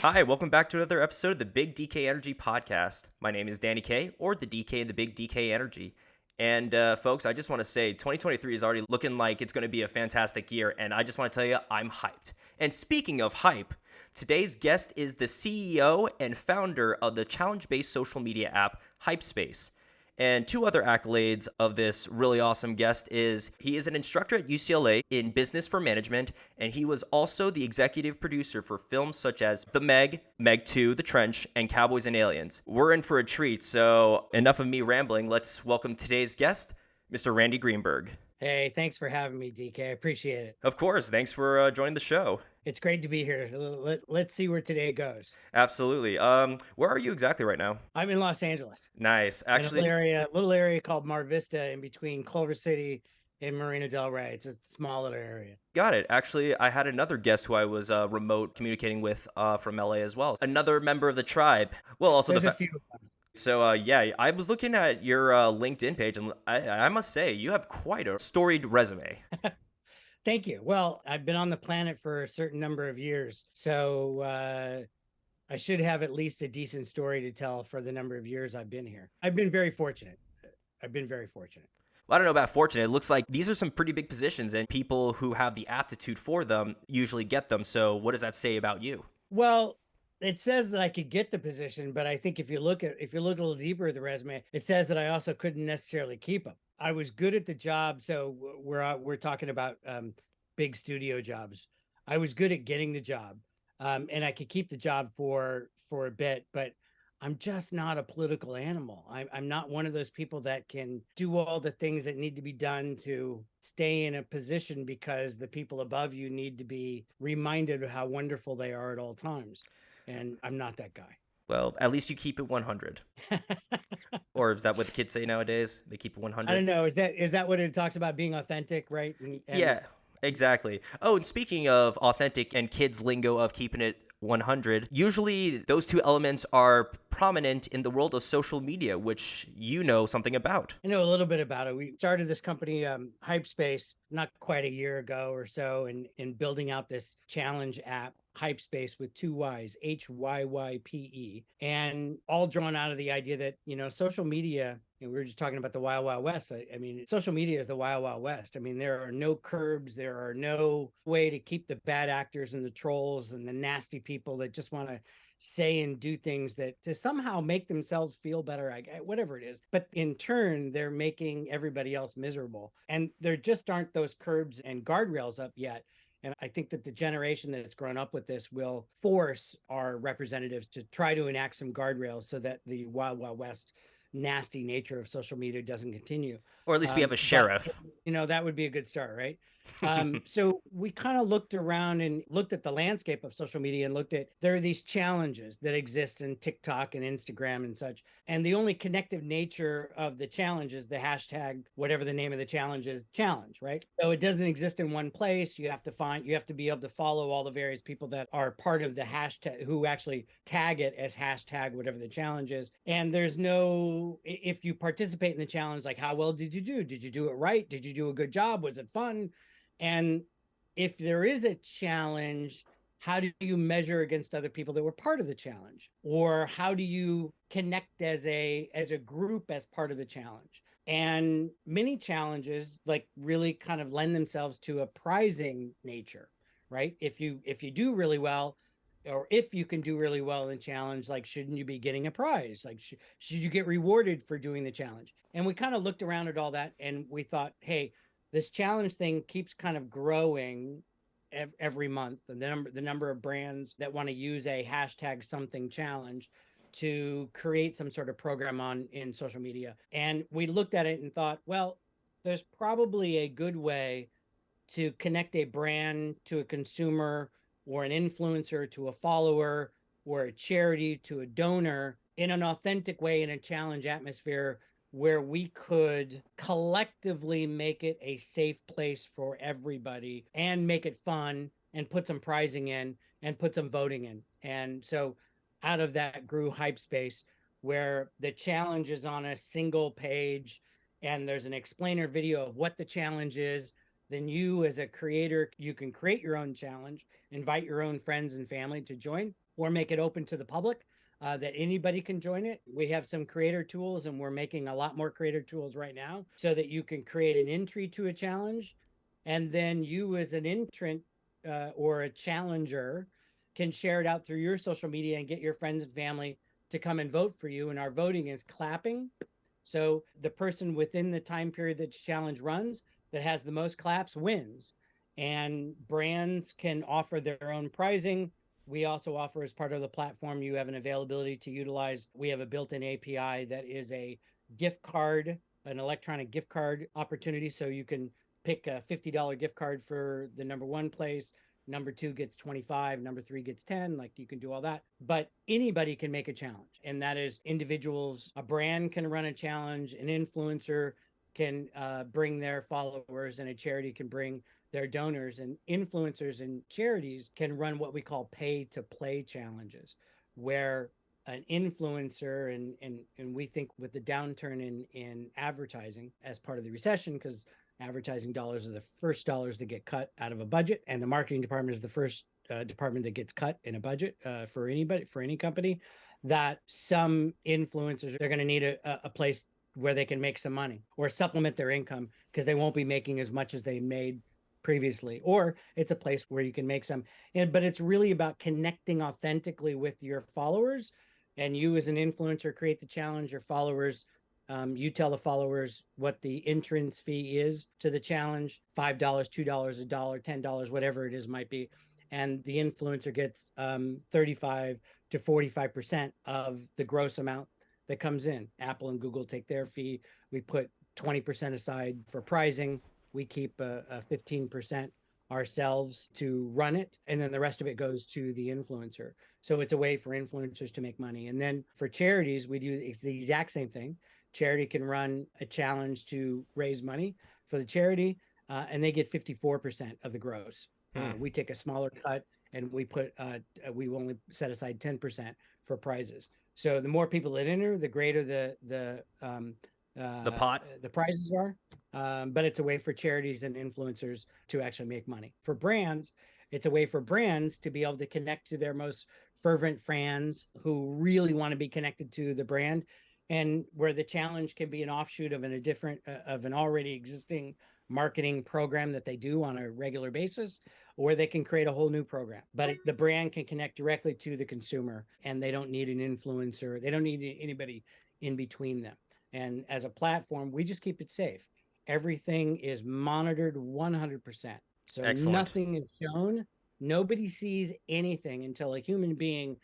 Hi, welcome back to another episode of the Big DK Energy Podcast. My name is Danny K, or the DK in the Big DK Energy. And folks, I just want to say 2023 is already looking like it's going to be a fantastic year, and I just want to tell you, I'm hyped. And speaking of hype, today's guest is the CEO and founder of the challenge-based social media app Hypespace. And two other accolades of this really awesome guest is he is an instructor at UCLA in business for management, and he was also the executive producer for films such as The Meg, Meg 2, The Trench, and Cowboys and Aliens. We're in for a treat, so enough of me rambling. Let's welcome today's guest, Mr. Randy Greenberg. Hey, thanks for having me, DK. I appreciate it. Of course, thanks for joining the show. It's great to be here. Let's see where today goes. Absolutely. Where are you exactly right now? I'm in Los Angeles, Nice. in a Actually, little area called Mar Vista, in between Culver City and Marina Del Rey. It's a small little area. got it. Actually, I had another guest who I was remote communicating with from LA as well. Another member of the tribe. Well, also There's the a few of them. So yeah, I was looking at your LinkedIn page, and I must say you have quite a storied resume. Thank you. Well, I've been on the planet for a certain number of years, so I should have at least a decent story to tell for the number of years I've been here. I've been very fortunate. I've been very fortunate. Well, I don't know about fortunate. It looks like these are some pretty big positions, and people who have the aptitude for them usually get them. So what does that say about you? Well, it says that I could get the position, but I think if you look a little deeper at the resume, it says that I also couldn't necessarily keep them. I was good at the job, so we're talking about big studio jobs. I was good at getting the job, and I could keep the job for a bit, but I'm just not a political animal. I'm not one of those people that can do all the things that need to be done to stay in a position because the people above you need to be reminded of how wonderful they are at all times. And I'm not that guy. Well, at least you keep it 100. Or is that what the kids say nowadays? They keep it I 100? don't know. Is that what it talks about being authentic, right? And Yeah, exactly. Oh, and speaking of authentic and kids' lingo of keeping it 100, usually those two elements are prominent in the world of social media, which you know something about. I know a little bit about it. We started this company, Hypespace, not quite a year ago or so, and in building out this challenge app, Hypespace with two Y's, HYYPE, and all drawn out of the idea that, social media, and we were just talking about the Wild Wild West. I mean, social media is the Wild Wild West. I mean, there are no curbs, there are no way to keep the bad actors and the trolls and the nasty people that just want to say and do things that to somehow make themselves feel better, whatever it is. But in turn, they're making everybody else miserable. And there just aren't those curbs and guardrails up yet. And I think that the generation that's grown up with this will force our representatives to try to enact some guardrails so that the Wild Wild West nasty nature of social media doesn't continue. Or at least we have a But, sheriff. that would be a good start, right? So we kind of looked around and looked at the landscape of social media and looked at there are these challenges that exist in TikTok and Instagram and such. And the only connective nature of the challenge is the hashtag, whatever the name of the challenge is, challenge, right? So it doesn't exist in one place. You have to be able to follow all the various people that are part of the hashtag who actually tag it as hashtag, whatever the challenge is. And there's no, if you participate in the challenge, like how well did you do? Did you do it right? Did you do a good job? Was it fun? And if there is a challenge, how do you measure against other people that were part of the challenge? Or how do you connect as a group as part of the challenge? And many challenges like really kind of lend themselves to a prizing nature, right? If you do really well, or if you can do really well in the challenge, like shouldn't you be getting a prize? Like should you get rewarded for doing the challenge? And we kind of looked around at all that and we thought, hey, this challenge thing keeps kind of growing every month, and the number of brands that want to use a hashtag something challenge to create some sort of program in social media. And we looked at it and thought, well, there's probably a good way to connect a brand to a consumer or an influencer to a follower or a charity to a donor in an authentic way in a challenge atmosphere where we could collectively make it a safe place for everybody and make it fun and put some prizing in and put some voting in. And so out of that grew Hypespace, where the challenge is on a single page and there's an explainer video of what the challenge is. Then you as a creator, you can create your own challenge, invite your own friends and family to join, or make it open to the public that anybody can join it. We have some creator tools, and we're making a lot more creator tools right now so that you can create an entry to a challenge. And then you, as an entrant or a challenger, can share it out through your social media and get your friends and family to come and vote for you. And our voting is clapping. So the person within the time period that the challenge runs that has the most claps wins. And brands can offer their own pricing. We also offer, as part of the platform, you have an availability to utilize. We have a built-in API that is a gift card, an electronic gift card opportunity. So you can pick a $50 gift card for the number one place. Number two gets 25, number three gets 10. Like, you can do all that, but anybody can make a challenge. And that is individuals. A brand can run a challenge, an influencer can bring their followers, and a charity can bring their donors. And influencers and charities can run what we call pay to play challenges, where an influencer, and we think with the downturn in advertising as part of the recession, because advertising dollars are the first dollars to get cut out of a budget, and the marketing department is the first department that gets cut in a budget for anybody, for any company, that some influencers, they're going to need a place where they can make some money or supplement their income, because they won't be making as much as they made previously, or it's a place where you can make some. But it's really about connecting authentically with your followers, and you as an influencer create the challenge. Your followers, you tell the followers what the entrance fee is to the challenge: $5, $2, $1, $10, whatever it is might be. And the influencer gets 35 to 45% of the gross amount that comes in. Apple and Google take their fee. We put 20% aside for pricing. We keep a 15% ourselves to run it, and then the rest of it goes to the influencer. So it's a way for influencers to make money. And then for charities, we do the exact same thing. Charity can run a challenge to raise money for the charity, and they get 54% of the gross. We take a smaller cut, and we only set aside 10% for prizes. So the more people that enter, the greater the pot, the prizes are. But it's a way for charities and influencers to actually make money. For brands, it's a way for brands to be able to connect to their most fervent fans who really want to be connected to the brand, and where the challenge can be an offshoot of of an already existing marketing program that they do on a regular basis, or they can create a whole new program. But the brand can connect directly to the consumer, and they don't need an influencer. They don't need anybody in between them. And as a platform, we just keep it safe. Everything is monitored 100%. So Excellent. Nothing is shown. Nobody sees anything until a human being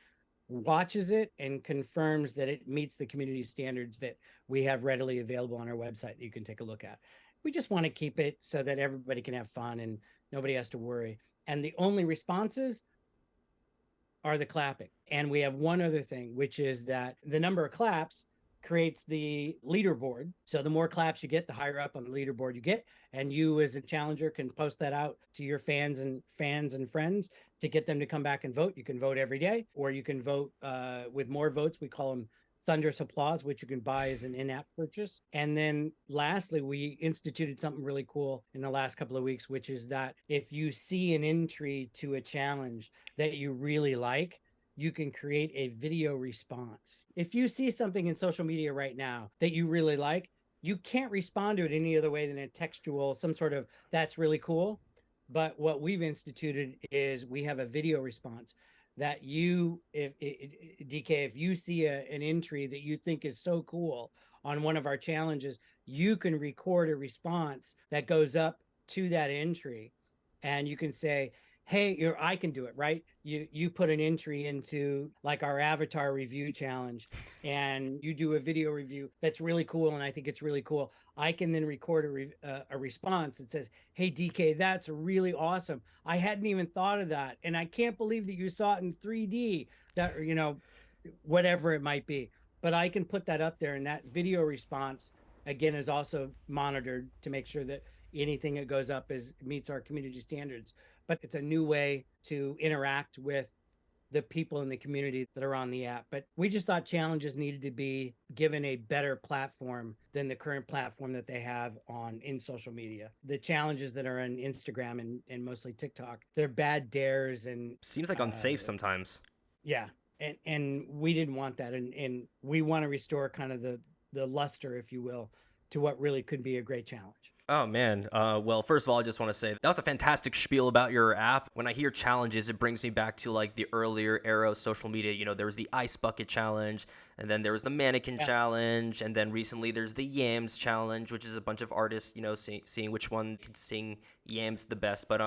watches it and confirms that it meets the community standards that we have readily available on our website that you can take a look at. We just want to keep it so that everybody can have fun and nobody has to worry. And the only responses are the clapping. And we have one other thing, which is that the number of claps creates the leaderboard. So the more claps you get, the higher up on the leaderboard you get. And you as a challenger can post that out to your fans and friends to get them to come back and vote. You can vote every day, or you can vote with more votes. We call them thunderous applause, which you can buy as an in-app purchase. And then lastly, we instituted something really cool in the last couple of weeks, which is that if you see an entry to a challenge that you really like, you can create a video response. If you see something in social media right now that you really like, you can't respond to it any other way than a textual, some sort of, that's really cool. But what we've instituted is we have a video response that DK, if you see an entry that you think is so cool on one of our challenges, you can record a response that goes up to that entry, and you can say, hey, I can do it, right? You put an entry into like our avatar review challenge, and you do a video review that's really cool, and I think it's really cool. I can then record a response that says, hey, DK, that's really awesome. I hadn't even thought of that, and I can't believe that you saw it in 3D, that, whatever it might be. But I can put that up there, and that video response, again, is also monitored to make sure that anything that goes up meets our community standards. But it's a new way to interact with the people in the community that are on the app. But we just thought challenges needed to be given a better platform than the current platform that they have in social media. The challenges that are on Instagram and mostly TikTok, they're bad dares, and seems like unsafe sometimes. Yeah. And we didn't want that. And we want to restore kind of the luster, if you will, to what really could be a great challenge. Oh man. Well, first of all, I just want to say that was a fantastic spiel about your app. When I hear challenges, it brings me back to like the earlier era of social media. You know, there was the ice bucket challenge, and then there was the mannequin Yeah. challenge, and then recently there's the yams challenge, which is a bunch of artists, you know, seeing which one can sing yams the best. But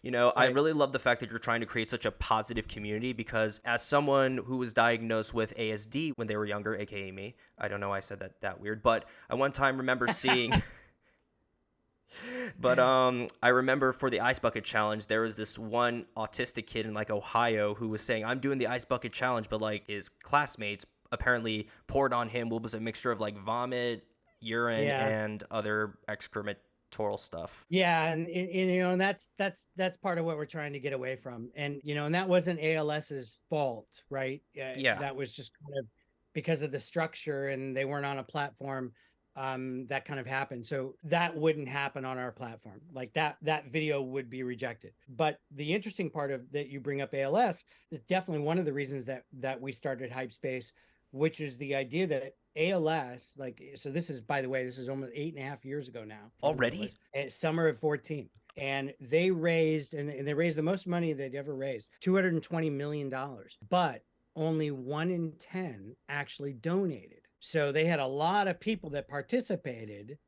you know, I Right. really love the fact that you're trying to create such a positive community because as someone who was diagnosed with ASD when they were younger, aka me, I don't know why I said that weird, but I one time remember seeing. But I remember for the ice bucket challenge, there was this one autistic kid in like Ohio who was saying, "I'm doing the ice bucket challenge," but like his classmates apparently poured on him what was a mixture of like vomit, urine, Yeah. and other excremental stuff. Yeah, and you know, and that's part of what we're trying to get away from. And you know, and that wasn't ALS's fault, right? Yeah. That was just kind of because of the structure, and they weren't on a platform. That kind of happened. So that wouldn't happen on our platform. Like that video would be rejected. But the interesting part of that you bring up ALS is definitely one of the reasons that we started Hypespace, which is the idea that ALS, like, so this is, by the way, this is almost 8.5 years ago now from when it Already? was summer of 14. And they raised, and they raised the most money they'd ever raised, $220 million. But only 1 in 10 actually donated. So they had a lot of people that participated,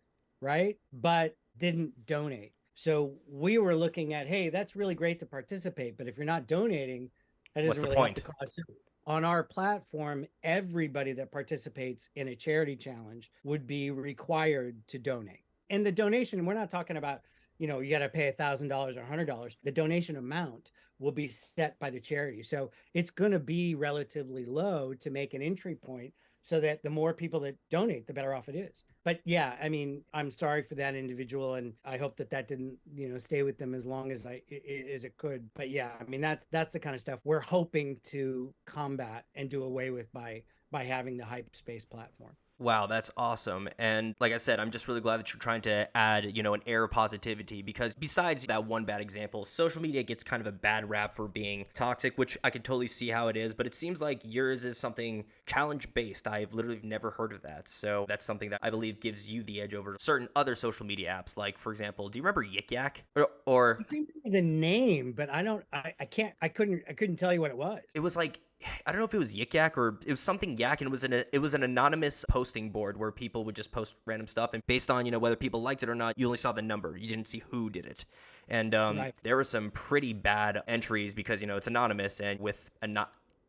right? But didn't donate. So we were looking at, hey, that's really great to participate, but if you're not donating, that doesn't What's the really help the point? cause. So on our platform, everybody that participates in a charity challenge would be required to donate. And the donation, we're not talking about, you know, you got to pay $1,000 or $100. The donation amount will be set by the charity. So it's going to be relatively low to make an entry point so that the more people that donate, the better off it is. But yeah, I mean, I'm sorry for that individual, and I hope that didn't, you know, stay with them as long as as it could. But yeah, I mean, that's the kind of stuff we're hoping to combat and do away with by having the Hypespace platform. Wow, that's awesome. And like I said, I'm just really glad that you're trying to add, you know, an air of positivity because besides that one bad example, social media gets kind of a bad rap for being toxic, which I could totally see how it is, but it seems like yours is something challenge based. I've literally never heard of that. So that's something that I believe gives you the edge over certain other social media apps. Like, for example, do you remember Yik Yak? Or I remember the name, but I couldn't tell you what it was. it was like I don't know if it was Yik Yak or it was something Yak, and it was an anonymous posting board where people would just post random stuff, and based on, you know, whether people liked it or not, you only saw the number. You didn't see who did it, and Right. there were some pretty bad entries because, you know, it's anonymous, and with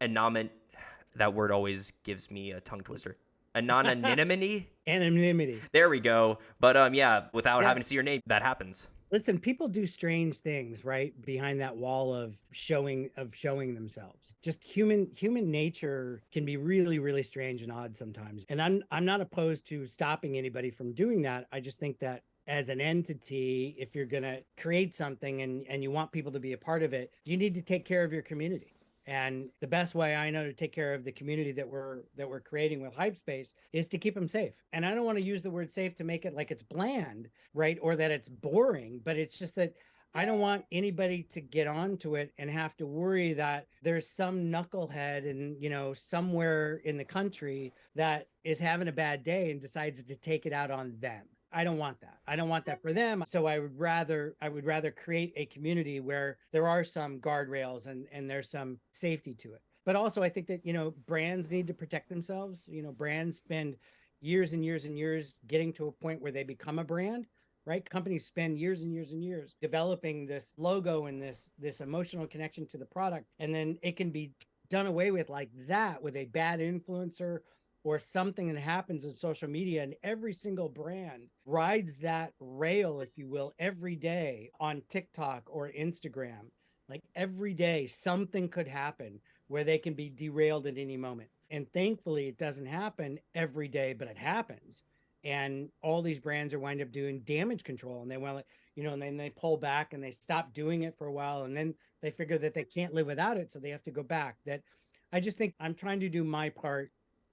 anonymous, that word always gives me a tongue twister. Anonymity. Anonymity. There we go. But yeah, without Yeah. having to see your name, that happens. Listen, people do strange things, right? Behind that wall of showing themselves. Just human nature can be really, really strange and odd sometimes. And I'm not opposed to stopping anybody from doing that. I just think that as an entity, if you're gonna create something and you want people to be a part of it, you need to take care of your community. And the best way I know to take care of the community that we're creating with Hypespace is to keep them safe. And I don't want to use the word safe to make it like it's bland, right? Or that it's boring, but it's just that I don't want anybody to get onto it and have to worry that there's some knucklehead and, you know, somewhere in the country that is having a bad day and decides to take it out on them. I don't want that. I don't want that for them. So I would rather create a community where there are some guardrails and there's some safety to it. But also I think that, you know, brands need to protect themselves. You know, brands spend years and years and years getting to a point where they become a brand, right? Companies spend years and years and years developing this logo and this emotional connection to the product, and then it can be done away with like that with a bad influencer or something that happens in social media, and every single brand rides that rail, if you will, every day on TikTok or Instagram. Like every day something could happen where they can be derailed at any moment, and thankfully it doesn't happen every day, but it happens. And all these brands are wind up doing damage control, and they want to, you know, and then they pull back and they stop doing it for a while, and then they figure that they can't live without it, so they have to go back. That I just think I'm trying to do my part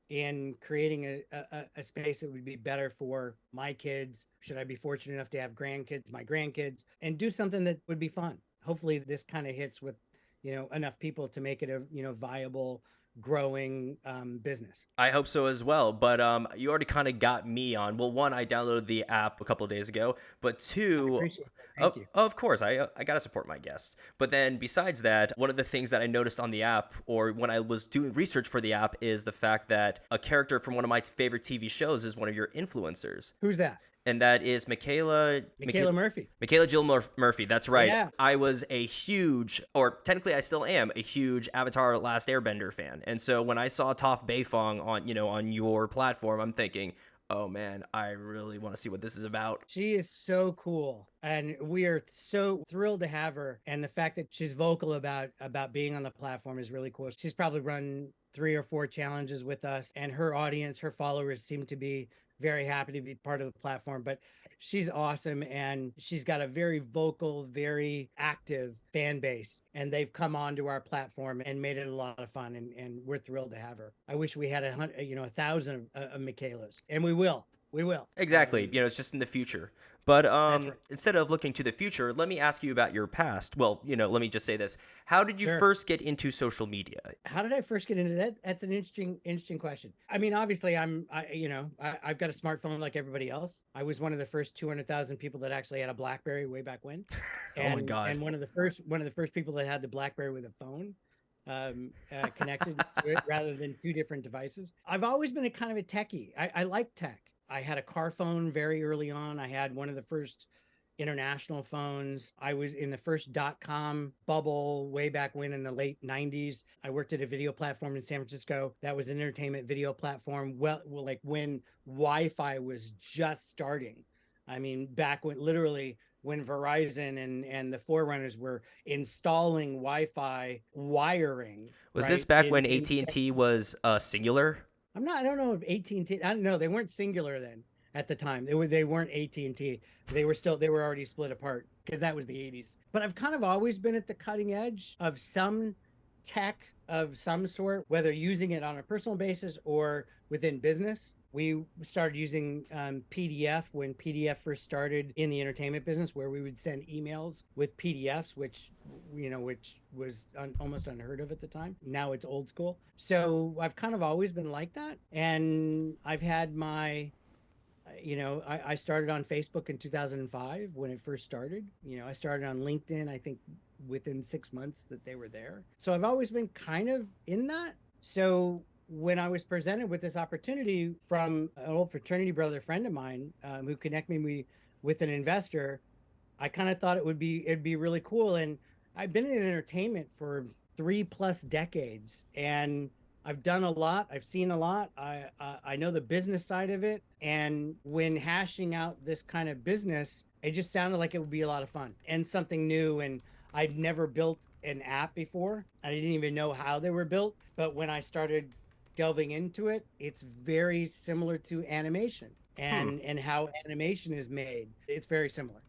in creating a space that would be better for my kids, should I be fortunate enough to have grandkids, my grandkids, and do something that would be fun. Hopefully this kind of hits with, enough people to make it a, viable, growing business. I hope so as well. But you already kind of got me on. Well, one, I downloaded the app a couple of days ago, but I two, appreciate that. Thank you. of course, I gotta support my guests. But then besides that, one of the things that I noticed on the app, or when I was doing research for the app, is the fact that a character from one of my favorite TV shows is one of your influencers. Who's that? And that is Michaela Murphy. Michaela Jill Murphy. That's right. Yeah. I was a huge, or technically I still am, a huge Avatar: Last Airbender fan. And so when I saw Toph Beifong on your platform, I'm thinking, oh man, I really want to see what this is about. She is so cool, and we are so thrilled to have her. And the fact that she's vocal about being on the platform is really cool. She's probably run 3 or 4 challenges with us, and her audience, her followers seem to be very happy to be part of the platform. But she's awesome, and she's got a very vocal, very active fan base, and they've come onto our platform and made it a lot of fun, and we're thrilled to have her. I wish we had 1,000 of Michaelas, and we will. Exactly. It's just in the future. But right. instead of looking to the future, let me ask you about your past. Well, let me just say this. How did you Sure. first get into social media? How did I first get into that? That's an interesting question. I mean, obviously, I've got a smartphone like everybody else. I was one of the first 200,000 people that actually had a BlackBerry way back when. Oh my God. And one of the first people that had the BlackBerry with a phone connected to it rather than 2 different devices. I've always been a kind of a techie. I like tech. I had a car phone very early on. I had one of the first international phones. I was in the first .com bubble way back when in the late 90s. I worked at a video platform in San Francisco. That was an entertainment video platform. Well, like when Wi-Fi was just starting. I mean, back when literally when Verizon and the Forerunners were installing Wi-Fi wiring. Was right, this back when AT&T was singular? I don't know if AT&T, I don't know. They weren't singular then at the time. They weren't AT&T. They were already split apart because that was the 80s. But I've kind of always been at the cutting edge of some tech of some sort, whether using it on a personal basis or within business. We started using PDF when PDF first started in the entertainment business, where we would send emails with PDFs, which was almost unheard of at the time. Now it's old school. So I've kind of always been like that. And I've had my, I started on Facebook in 2005 when it first started. I started on LinkedIn, I think within 6 months that they were there. So I've always been kind of in that. So when I was presented with this opportunity from an old fraternity brother friend of mine who connected me with an investor, I kind of thought it'd be really cool. And I've been in entertainment for 3+ decades, and I've done a lot. I've seen a lot. I know the business side of it. And when hashing out this kind of business, it just sounded like it would be a lot of fun and something new. And I'd never built an app before. I didn't even know how they were built. But when I started delving into it, it's very similar to animation and how animation is made. It's very similar.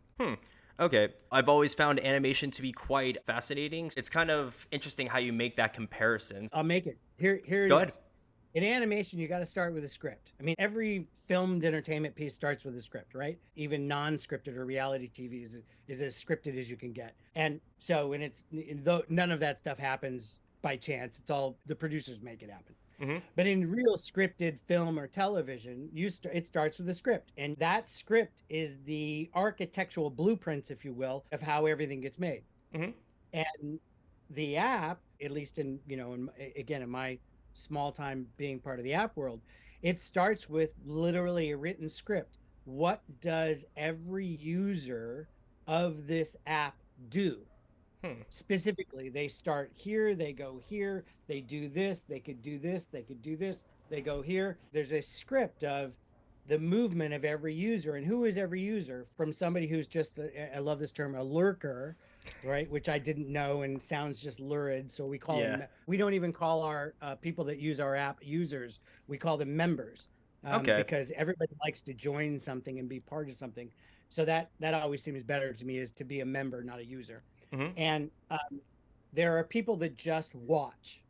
Okay. I've always found animation to be quite fascinating. It's kind of interesting how you make that comparison. I'll make it. Here it Go is. ahead. In animation, you got to start with a script. I mean, every filmed entertainment piece starts with a script, right? Even non-scripted or reality TV is as scripted as you can get. And so, none of that stuff happens by chance. It's all the producers make it happen. Mm-hmm. But in real scripted film or television, it starts with a script. And that script is the architectural blueprints, if you will, of how everything gets made. Mm-hmm. And the app, at least in my small time being part of the app world, it starts with literally a written script. What does every user of this app do? Specifically, they start here, they go here, they do this, they could do this, they could do this, they go here. There's a script of the movement of every user. And who is every user? From somebody who's just, I love this term, a lurker, right? Which I didn't know and sounds just lurid. So we call them, we don't even call our people that use our app users. We call them members. Because everybody likes to join something and be part of something. So that always seems better to me, is to be a member, not a user. Mm-hmm. And there are people that just watch,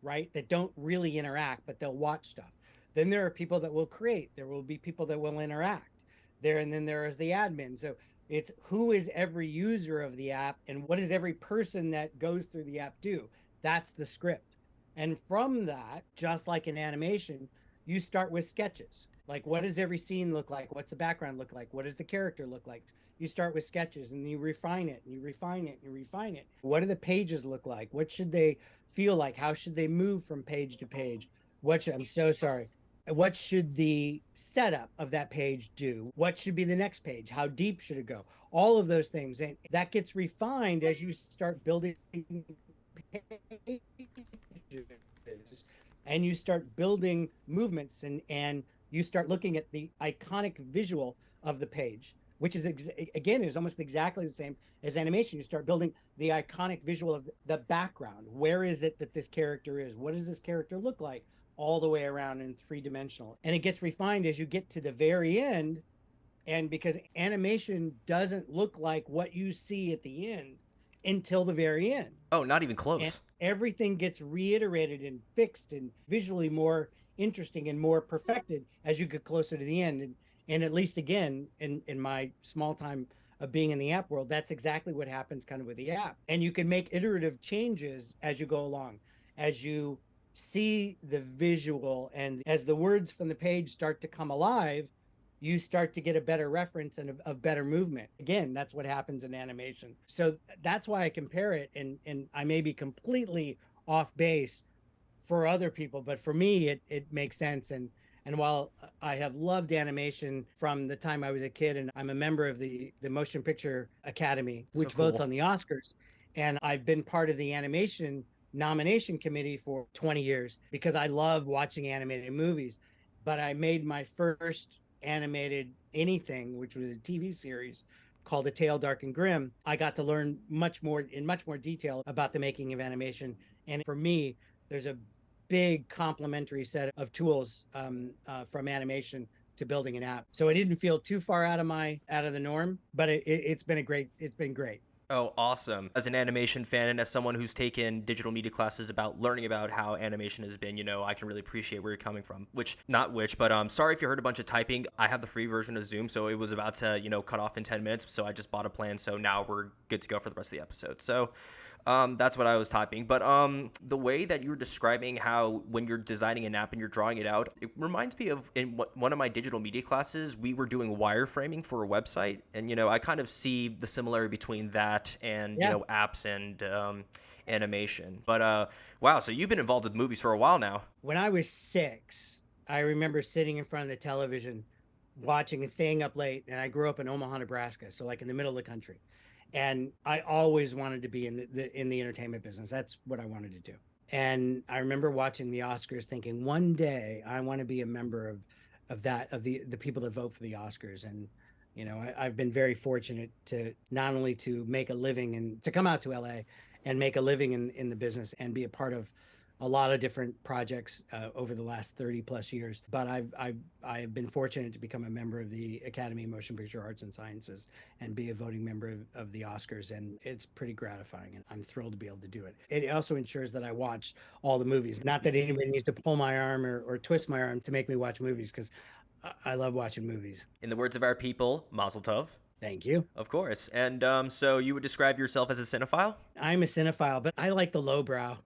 right? That don't really interact, but they'll watch stuff. Then there are people that will create. There will be people that will interact there. And then there is the admin. So It's who is every user of the app and what does every person that goes through the app do? That's the script. And from that, just like in animation, you start with sketches. Like, what does every scene look like? What's the background look like? What does the character look like? You start with sketches and you refine it and you refine it and you refine it. What do the pages look like? What should they feel like? How should they move from page to page? I'm so sorry. What should the setup of that page do? What should be the next page? How deep should it go? All of those things. And that gets refined as you start building pages and you start building movements and you start looking at the iconic visual of the page, which is again is almost exactly the same as animation. You start building the iconic visual of the background. Where is it that this character is? What does this character look like? All the way around in 3-dimensional. And it gets refined as you get to the very end. And because animation doesn't look like what you see at the end until the very end. Oh, not even close. And everything gets reiterated and fixed and visually more interesting and more perfected as you get closer to the end. And at least again, in my small time of being in the app world, that's exactly what happens kind of with the app. And you can make iterative changes as you go along, as you see the visual, and as the words from the page start to come alive, you start to get a better reference and a better movement. Again, that's what happens in animation. So that's why I compare it, and I may be completely off base for other people, but for me it makes sense. And while I have loved animation from the time I was a kid, and I'm a member of the Motion Picture Academy, which votes on the Oscars, and I've been part of the animation nomination committee for 20 years because I love watching animated movies. But I made my first animated anything, which was a TV series called A Tale Dark and Grim. I got to learn much more detail about the making of animation. And for me, there's a big complementary set of tools from animation to building an app. So it didn't feel too far out of the norm, but it's been great. Oh, awesome. As an animation fan and as someone who's taken digital media classes about learning about how animation has been, I can really appreciate where you're coming from. But sorry if you heard a bunch of typing. I have the free version of Zoom, so it was about to, cut off in 10 minutes. So I just bought a plan. So now we're good to go for the rest of the episode. So that's what I was typing. But the way that you were describing how when you're designing an app and you're drawing it out, it reminds me of one of my digital media classes, we were doing wireframing for a website. And, I kind of see the similarity between that and, apps and animation. But wow, so you've been involved with movies for a while now. When I was 6, I remember sitting in front of the television watching and staying up late. And I grew up in Omaha, Nebraska, so like in the middle of the country. And I always wanted to be in the entertainment business. That's what I wanted to do. And I remember watching the Oscars thinking, one day I want to be a member of the people that vote for the Oscars. And, I've been very fortunate to not only to make a living and to come out to LA and make a living in the business and be a part of a lot of different projects over the last 30 plus years. But I've been fortunate to become a member of the Academy of Motion Picture Arts and Sciences and be a voting member of the Oscars. And it's pretty gratifying. And I'm thrilled to be able to do it. It also ensures that I watch all the movies. Not that anybody needs to pull my arm or twist my arm to make me watch movies, because I love watching movies. In the words of our people, Mazel Tov. Thank you. Of course. And so you would describe yourself as a cinephile? I'm a cinephile, but I like the lowbrow.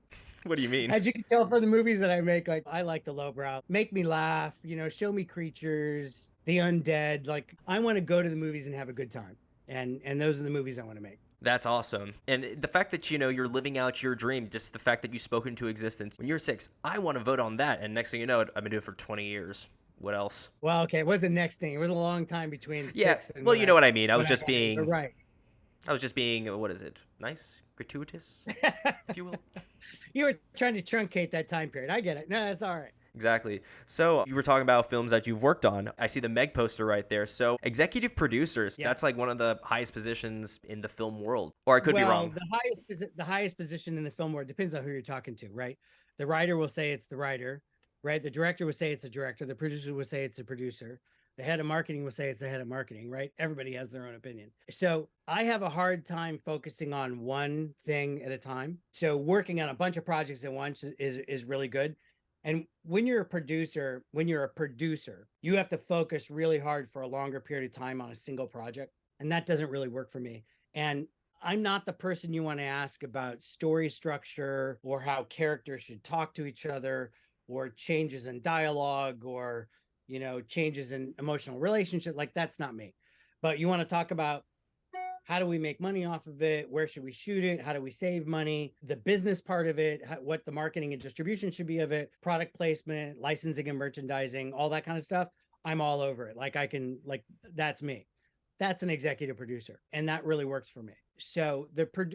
What do you mean? As you can tell from the movies that I make, like, I like the lowbrow. Make me laugh, show me creatures, the undead. Like, I want to go to the movies and have a good time. And those are the movies I want to make. That's awesome. And the fact that, you're living out your dream, just the fact that you spoke into existence. When you're 6, I want to vote on that. And next thing you know, I've been doing it for 20 years. What else? Well, okay. It was the next thing. It was a long time between 6 and well, you know what I mean. I was just being... Right. I was just being, what is it? Nice? Gratuitous? If you will. You were trying to truncate that time period. I get it. No, that's all right. Exactly. So you were talking about films that you've worked on. I see the Meg poster right there. So executive producers, that's like one of the highest positions in the film world. Or I could be wrong. The highest position in the film world depends on who you're talking to, right? The writer will say it's the writer, right? The director will say it's a director. The producer will say it's a producer. The head of marketing will say it's the head of marketing, right? Everybody has their own opinion. So I have a hard time focusing on one thing at a time. So working on a bunch of projects at once is really good. And when you're a producer, you have to focus really hard for a longer period of time on a single project. And that doesn't really work for me. And I'm not the person you want to ask about story structure or how characters should talk to each other or changes in dialogue or, changes in emotional relationship. Like, that's not me. But you want to talk about how do we make money off of it? Where should we shoot it? How do we save money? The business part of it, what the marketing and distribution should be of it, product placement, licensing and merchandising, all that kind of stuff. I'm all over it. Like, that's me. That's an executive producer. And that really works for me. So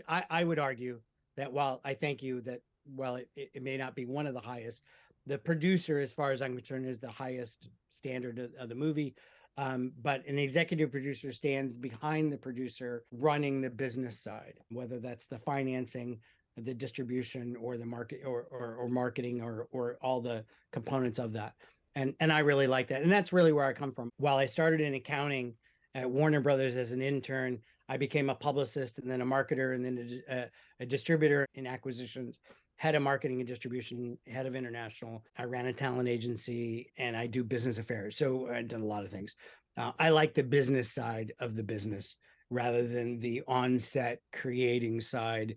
I would argue that while I thank you that while it may not be one of the highest, the producer, as far as I'm concerned, is the highest standard of the movie. But an executive producer stands behind the producer running the business side, whether that's the financing, the distribution, or the market or marketing or all the components of that. And I really like that. And that's really where I come from. While I started in accounting at Warner Brothers as an intern, I became a publicist and then a marketer and then a distributor in acquisitions, head of marketing and distribution, head of international. I ran a talent agency and I do business affairs. So I've done a lot of things. I like the business side of the business rather than the on-set creating side,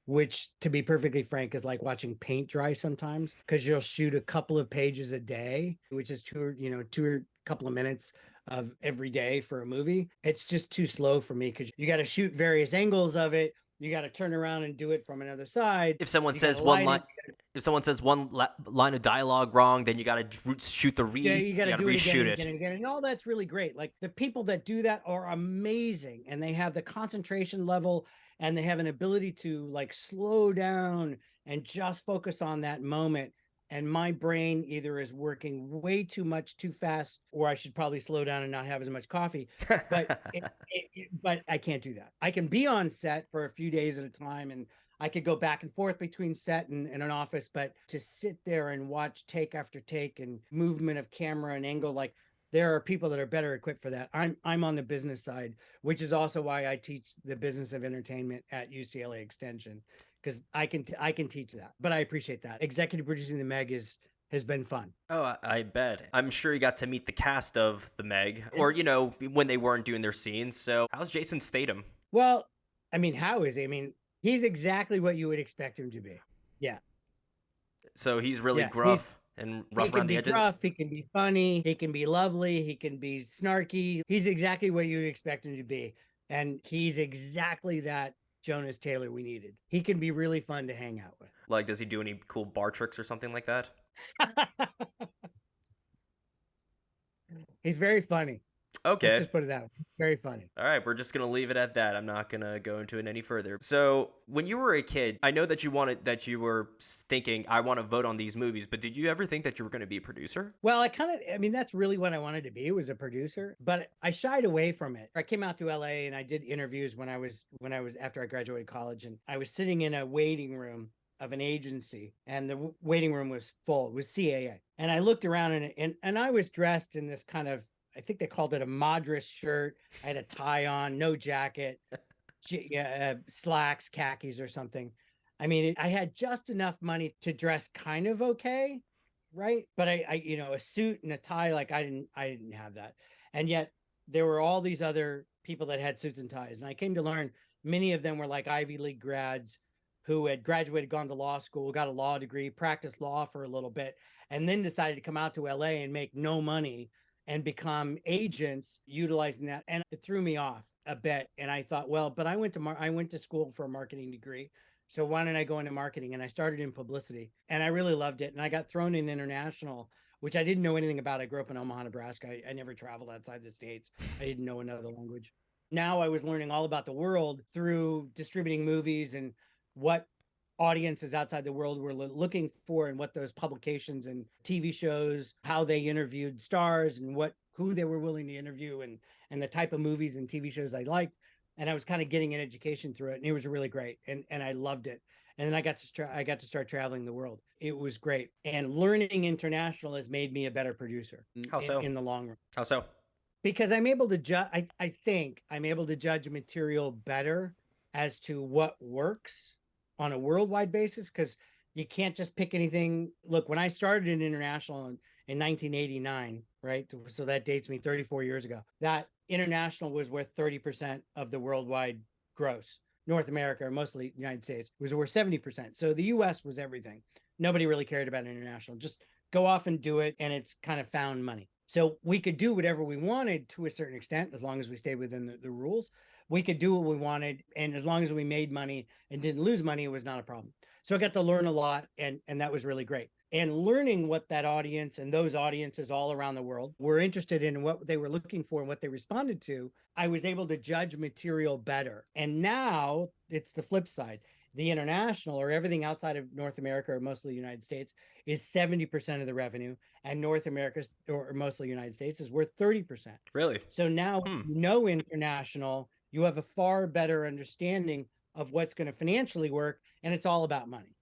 which, to be perfectly frank, is like watching paint dry sometimes, because you'll shoot a couple of pages a day, which is two or couple of minutes of every day for a movie. It's just too slow for me because you got to shoot various angles of it. You got to turn around and do it from another side. If someone You says gotta one light line, it. if someone says one line of dialogue wrong, then you got to shoot the Yeah, you got to do it again reshoot and it. again and again. And all that's really great. Like, the people that do that are amazing, and they have the concentration level and they have an ability to like slow down and just focus on that moment. And my brain either is working way too much too fast, or I should probably slow down and not have as much coffee. But but I can't do that. I can be on set for a few days at a time, and I could go back and forth between set and an office, but to sit there and watch take after take and movement of camera and angle, like, there are people that are better equipped for that. I'm on the business side, which is also why I teach the business of entertainment at UCLA Extension, because I can teach that. But I appreciate that. Executive producing the Meg has been fun. Oh, I bet. I'm sure you got to meet the cast of the Meg, or when they weren't doing their scenes. So, how's Jason Statham? Well, I mean, how is he? I mean, he's exactly what you would expect him to be. Yeah. So he's really Yeah. gruff and rough around the edges. Gruff, he can be funny, he can be lovely, he can be snarky. He's exactly what you expect him to be. And he's exactly that Jonas Taylor we needed. He can be really fun to hang out with. Like, does he do any cool bar tricks or something like that? He's very funny. Okay. Let's just put it that way. Very funny. All right, we're just going to leave it at that. I'm not going to go into it any further. So, when you were a kid, I know that you were thinking, I want to vote on these movies, but did you ever think that you were going to be a producer? Well, I mean, that's really what I wanted to be, was a producer, but I shied away from it. I came out to LA and I did interviews when I was after I graduated college, and I was sitting in a waiting room of an agency, and the waiting room was full. It was CAA. And I looked around and I was dressed in this kind of, I think they called it a Madras shirt. I had a tie on, no jacket, slacks, khakis or something. I mean, I had just enough money to dress kind of okay, right? But I a suit and a tie, like, I didn't have that. And yet there were all these other people that had suits and ties. And I came to learn many of them were like Ivy League grads who had graduated, gone to law school, got a law degree, practiced law for a little bit, and then decided to come out to LA and make no money and become agents utilizing that. And it threw me off a bit. And I thought, well, but I went to school for a marketing degree. So why don't I go into marketing? And I started in publicity, and I really loved it. And I got thrown in international, which I didn't know anything about. I grew up in Omaha, Nebraska. I never traveled outside the States. I didn't know another language. Now I was learning all about the world through distributing movies and what audiences outside the world were looking for, and what those publications and TV shows, how they interviewed stars, and who they were willing to interview, and the type of movies and TV shows I liked. And I was kind of getting an education through it, and it was really great, and I loved it. And then I got to start traveling the world. It was great, and learning international has made me a better producer. How so? In the long run. How so? Because I'm able to judge. I think I'm able to judge material better as to what works on a worldwide basis, because you can't just pick anything. Look, when I started in international in 1989, right? So that dates me 34 years ago. That international was worth 30% of the worldwide gross. North America, or mostly the United States, was worth 70%. So the US was everything. Nobody really cared about international. Just go off and do it. And it's kind of found money. So we could do whatever we wanted to a certain extent, as long as we stayed within the rules. We could do what we wanted. And as long as we made money and didn't lose money, it was not a problem. So I got to learn a lot, and that was really great. And learning what that audience and those audiences all around the world were interested in and what they were looking for and what they responded to, I was able to judge material better. And now it's the flip side. The international, or everything outside of North America, or mostly the United States, is 70% of the revenue, and North America, or mostly the United States, is worth 30%. Really? So now, no international, you have a far better understanding of what's going to financially work, and it's all about money.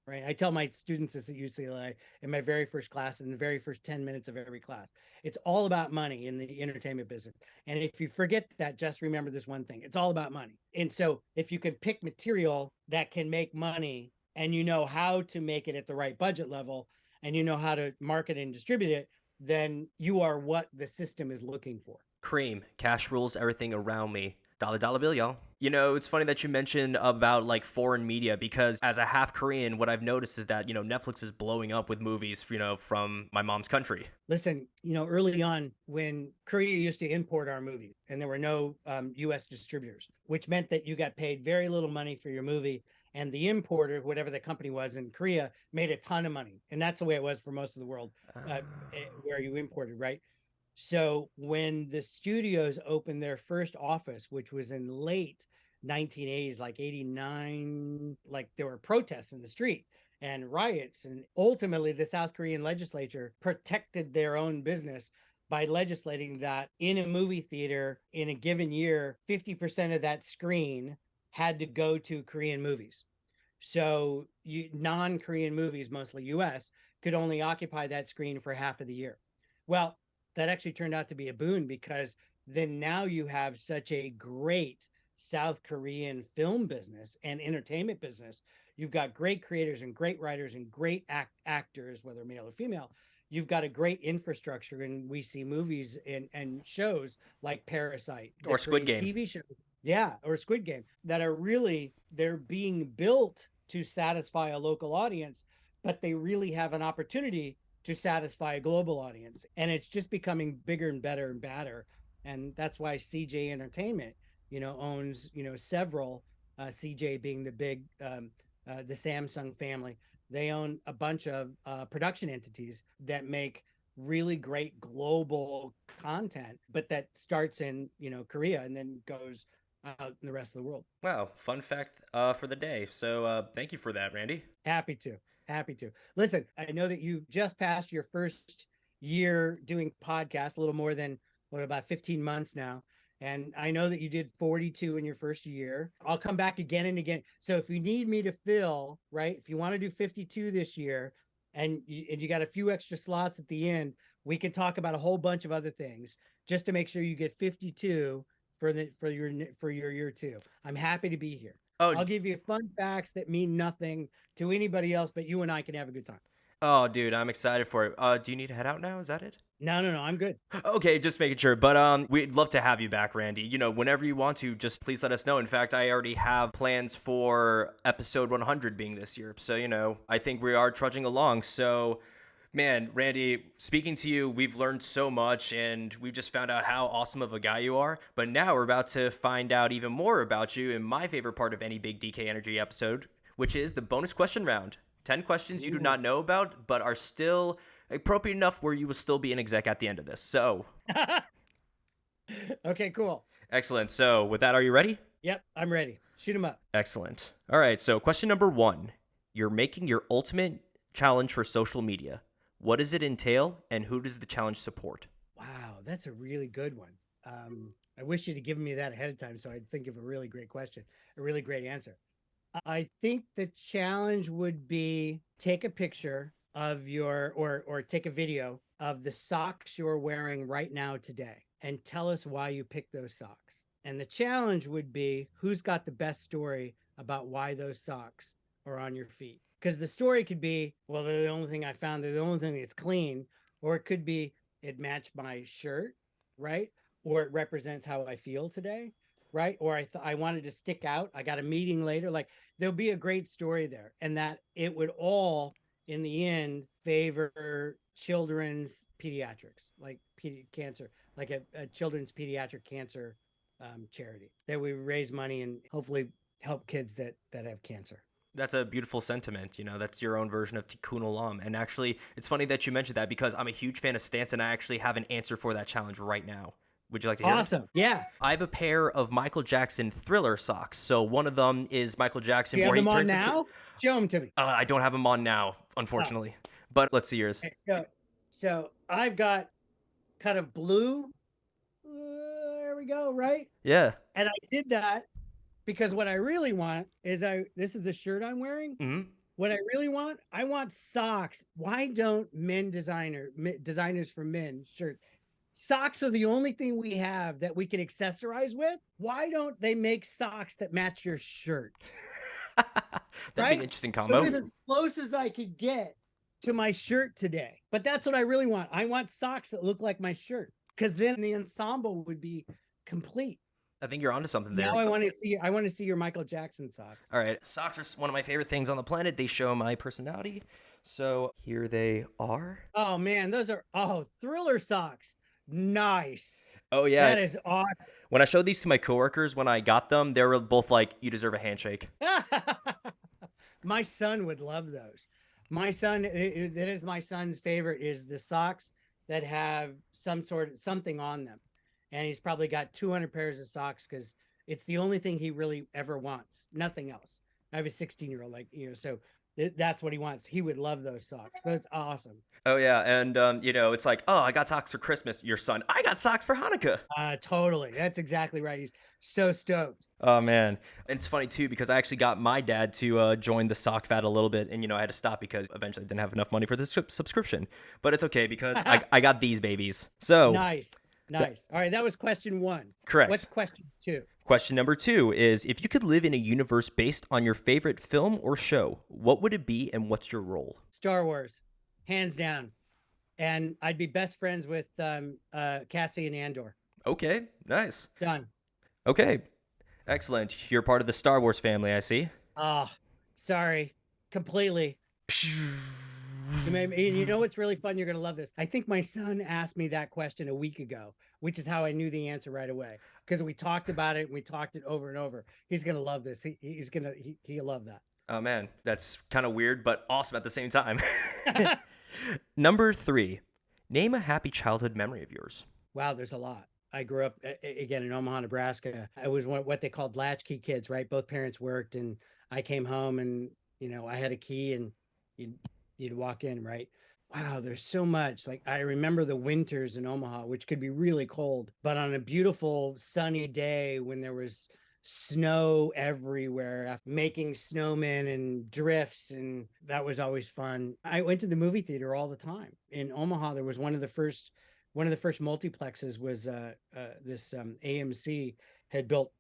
Right. I tell my students this at UCLA in my very first class, in the very first 10 minutes of every class. It's all about money in the entertainment business. And if you forget that, just remember this one thing. It's all about money. And so if you can pick material that can make money, and you know how to make it at the right budget level, and you know how to market and distribute it, then you are what the system is looking for. Cream, cash rules everything around me. Dollar bill, y'all. You know, it's funny that you mentioned about like foreign media, because as a half Korean, what I've noticed is that, Netflix is blowing up with movies, from my mom's country. Listen, early on, when Korea used to import our movies and there were no US distributors, which meant that you got paid very little money for your movie, and the importer, whatever the company was in Korea, made a ton of money. And that's the way it was for most of the world, where you imported, right? So when the studios opened their first office, which was in late 1980s, like 89, like there were protests in the street and riots. And ultimately, the South Korean legislature protected their own business by legislating that in a movie theater in a given year, 50% of that screen had to go to Korean movies. So non-Korean movies, mostly US, could only occupy that screen for half of the year. Well, that actually turned out to be a boon, because then now you have such a great South Korean film business and entertainment business. You've got great creators and great writers and great actors, whether male or female. You've got a great infrastructure, and we see movies and shows like Parasite or Squid Game TV shows. Yeah, or Squid Game, that are really, they're being built to satisfy a local audience, but they really have an opportunity to satisfy a global audience. And it's just becoming bigger and better and better. And that's why CJ Entertainment, owns, several, CJ being the big, the Samsung family. They own a bunch of production entities that make really great global content, but that starts in, Korea and then goes out in the rest of the world. Wow, fun fact for the day. So thank you for that, Randy. Happy to. Listen, I know that you just passed your first year doing podcasts, a little more than, about 15 months now. And I know that you did 42 in your first year. I'll come back again and again. So if you need me to fill, right, if you want to do 52 this year, and you got a few extra slots at the end, we can talk about a whole bunch of other things just to make sure you get 52 for your year two. I'm happy to be here. Oh, I'll give you fun facts that mean nothing to anybody else, but you and I can have a good time. Oh, dude, I'm excited for it. Do you need to head out now? Is that it? No, I'm good. Okay, just making sure. But we'd love to have you back, Randy. Whenever you want to, just please let us know. In fact, I already have plans for episode 100 being this year. So, I think we are trudging along. So, man, Randy, speaking to you, we've learned so much, and we've just found out how awesome of a guy you are. But now we're about to find out even more about you in my favorite part of any Big DK Energy episode, which is the bonus question round. 10 questions you do not know about, but are still appropriate enough where you will still be an exec at the end of this. So. Okay, cool. Excellent. So with that, are you ready? Yep, I'm ready. Shoot 'em up. Excellent. All right. So question number 1, you're making your ultimate challenge for social media. What does it entail, and who does the challenge support? Wow, that's a really good one. I wish you'd have given me that ahead of time so I'd think of a really great question, a really great answer. I think the challenge would be take a picture of or take a video of the socks you're wearing right now today and tell us why you picked those socks. And the challenge would be who's got the best story about why those socks are on your feet. Because the story could be, well, they're the only thing I found, they're the only thing that's clean, or it could be it matched my shirt, right? Or it represents how I feel today, right? Or I wanted to stick out. I got a meeting later. Like there'll be a great story there, and that it would all in the end favor children's pediatrics, like cancer, like a children's pediatric cancer charity that we raise money and hopefully help kids that have cancer. That's a beautiful sentiment. That's your own version of Tikkun Olam. And actually, it's funny that you mentioned that because I'm a huge fan of stance and I actually have an answer for that challenge right now. Would you like to hear it? Awesome. Yeah. I have a pair of Michael Jackson Thriller socks. So one of them is Michael Jackson. Do you have them he on turns now? into. Show them to me. I don't have them on now, unfortunately. But let's see yours. Okay, so I've got kind of blue. There we go, right? Yeah. And I did that because what I really want is this is the shirt I'm wearing. Mm-hmm. What I really want, I want socks. Why don't designers for men shirts? Socks are the only thing we have that we can accessorize with. Why don't they make socks that match your shirt? That'd be an interesting combo. So it's as close as I could get to my shirt today. But that's what I really want. I want socks that look like my shirt, because then the ensemble would be complete. I think you're onto something there. Now I want to see your Michael Jackson socks. All right. Socks are one of my favorite things on the planet. They show my personality. So here they are. Oh man, those are Thriller socks. Nice. Oh yeah. That is awesome. When I showed these to my coworkers when I got them, they were both like, "You deserve a handshake." My son would love those. My son, that is my son's favorite, is the socks that have something on them. And he's probably got 200 pairs of socks because it's the only thing he really ever wants. Nothing else. I have a 16-year-old, so that's what he wants. He would love those socks. That's awesome. Oh yeah, and it's like, oh, I got socks for Christmas. Your son, I got socks for Hanukkah. Totally. That's exactly right. He's so stoked. Oh man, and it's funny too because I actually got my dad to join the sock fad a little bit, and I had to stop because eventually I didn't have enough money for the subscription. But it's okay because I got these babies. So nice. All right, that was question 1. Correct. What's question 2? Question number 2 is, if you could live in a universe based on your favorite film or show, what would it be and what's your role? Star Wars, hands down. And I'd be best friends with Cassie and Andor. Okay, nice. Done. Okay, excellent. You're part of the Star Wars family, I see. Oh, sorry. Completely. You know what's really fun? You're going to love this. I think my son asked me that question a week ago, which is how I knew the answer right away. Because we talked about it and we talked it over and over. He's going to love this. He'll love that. Oh man, that's kind of weird, but awesome at the same time. Number 3, name a happy childhood memory of yours. Wow, there's a lot. I grew up, again, in Omaha, Nebraska. I was what they called latchkey kids, right? Both parents worked, and I came home and, I had a key and you'd walk in, right? Wow, there's so much. Like, I remember the winters in Omaha, which could be really cold, but on a beautiful sunny day when there was snow everywhere, making snowmen and drifts, and that was always fun. I went to the movie theater all the time. In Omaha, there was one of the first multiplexes was this AMC had built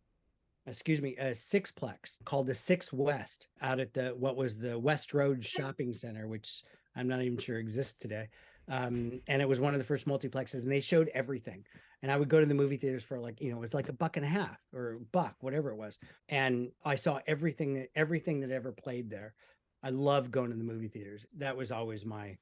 a sixplex called the Six West out at what was the West Road Shopping Center, which I'm not even sure exists today. And it was one of the first multiplexes, and they showed everything. And I would go to the movie theaters for it was like $1.50 or $1, whatever it was. And I saw everything that ever played there. I loved going to the movie theaters. That was always my